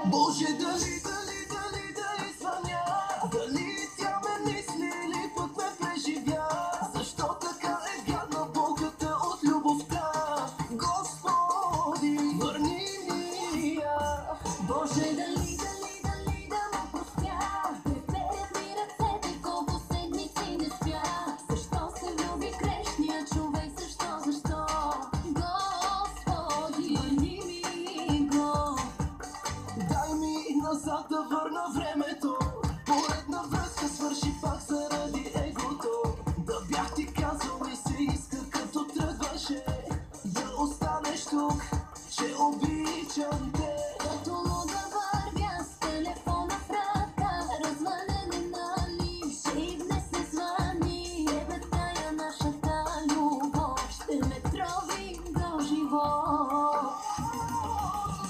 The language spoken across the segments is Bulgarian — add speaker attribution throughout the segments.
Speaker 1: Боже, дали да извъня, дали тя ме мисли или пък ме преживя? Защо така е гадна болката от любовта? Господи, върни ми я.
Speaker 2: Боже, дали да ме простя? Треперят ми ръцете, колко седмици не спя. Защо се влюби грешния човек? Защо? Господи, върни ми го.
Speaker 1: Дай ми назад да върна времето. Поредна връзка свърши пак заради егото. Да бях ти казал ми се иска като тръгваше. Да останеш тук, че обичам те.
Speaker 2: Като луда вървя с телефона в ръка, развален е нали, ще и днес не звъни. Тебе тая нашата любов ще ме трови до живот.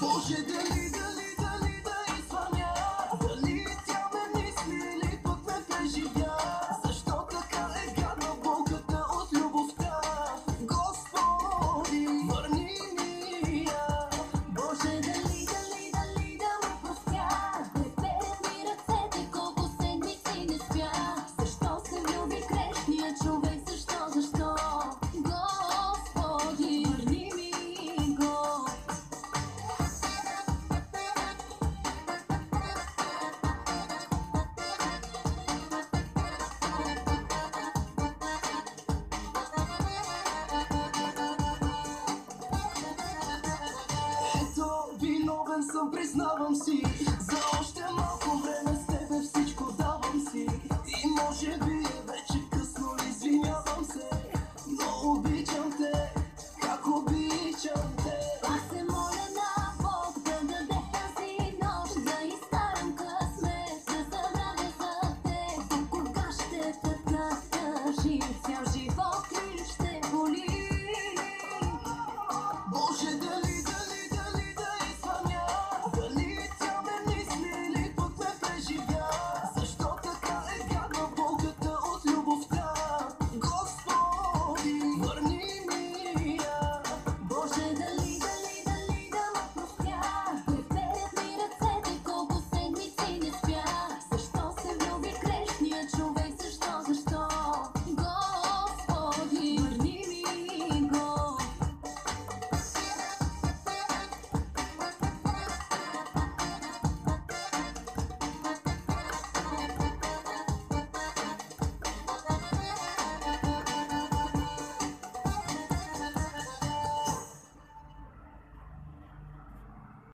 Speaker 1: Боже, дали да извъня, дали тя ме мисли или пък ме преживя? Защо така е гадна болката от любовта? Господи, върни ми я.
Speaker 2: Боже, дали да ме простя? Треперят ми ръцете, колко седмици не спя. Защо се влюби грешния човек? Защо? Господи, върни ми го.
Speaker 1: Ето, виновен съм, признавам си. За още малко